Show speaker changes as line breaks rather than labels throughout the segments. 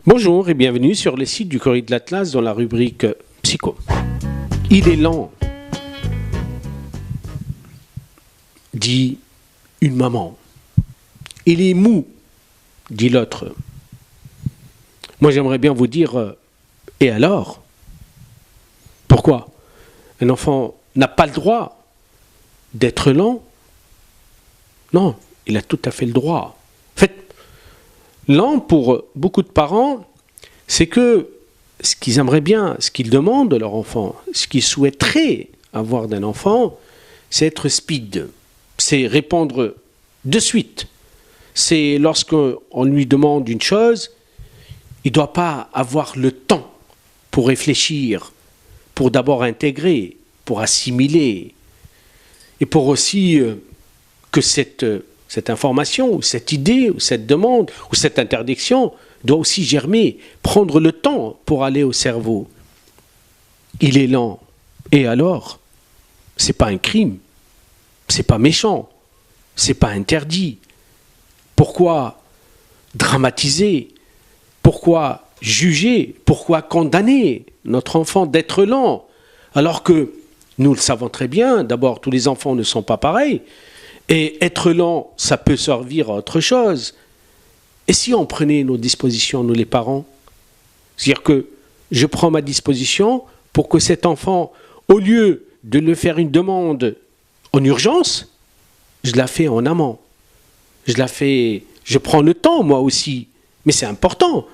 Bonjour et bienvenue sur le site du Courrier de l'Atlas dans la rubrique Psycho. Il est lent, dit une maman. Il est mou, dit l'autre. Moi j'aimerais bien vous dire, et alors? Pourquoi? Un enfant n'a pas le droit d'être lent? Non, il a tout à fait le droit. En fait, lent pour beaucoup de parents, c'est que ce qu'ils aimeraient bien, ce qu'ils demandent de leur enfant, ce qu'ils souhaiteraient avoir d'un enfant, c'est être speed. C'est répondre de suite. C'est lorsqu'on lui demande une chose, il ne doit pas avoir le temps pour réfléchir, pour d'abord intégrer, pour assimiler, et pour aussi que cette information, ou cette idée, ou cette demande, ou cette interdiction doit aussi germer, prendre le temps pour aller au cerveau. Il est lent. Et alors? C'est pas un crime, c'est pas méchant, c'est pas interdit. Pourquoi dramatiser? Pourquoi juger? Pourquoi condamner notre enfant d'être lent? Alors que nous le savons très bien, d'abord tous les enfants ne sont pas pareils, et être lent, ça peut servir à autre chose. Et si on prenait nos dispositions, nous les parents? C'est-à-dire que je prends ma disposition pour que cet enfant, au lieu de le faire une demande en urgence, je la fais en amont. Je prends le temps moi aussi, mais c'est important.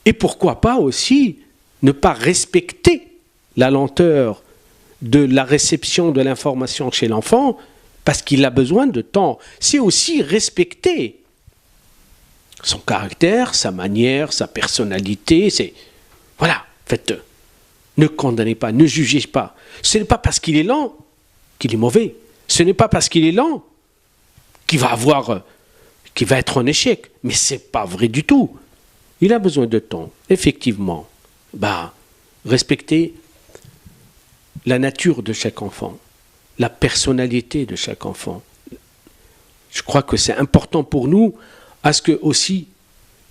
Et pourquoi pas aussi ne pas respecter la lenteur de la réception de l'information chez l'enfant parce qu'il a besoin de temps. C'est aussi respecter son caractère, sa manière, sa personnalité. Voilà, en fait, ne condamnez pas, ne jugez pas. Ce n'est pas parce qu'il est lent qu'il est mauvais. Ce n'est pas parce qu'il est lent qu'il va être en échec. Mais ce n'est pas vrai du tout. Il a besoin de temps, effectivement. Respectez la nature de chaque enfant, la personnalité de chaque enfant. Je crois que c'est important pour nous à ce que aussi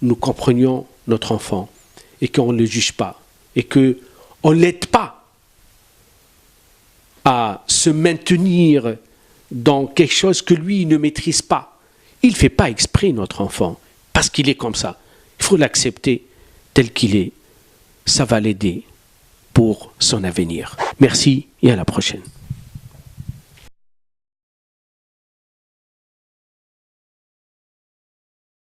nous comprenions notre enfant et qu'on ne le juge pas et qu'on ne l'aide pas à se maintenir dans quelque chose que lui ne maîtrise pas. Il ne fait pas exprès, notre enfant, parce qu'il est comme ça. Il faut l'accepter tel qu'il est. Ça va l'aider pour son avenir. Merci et à la prochaine.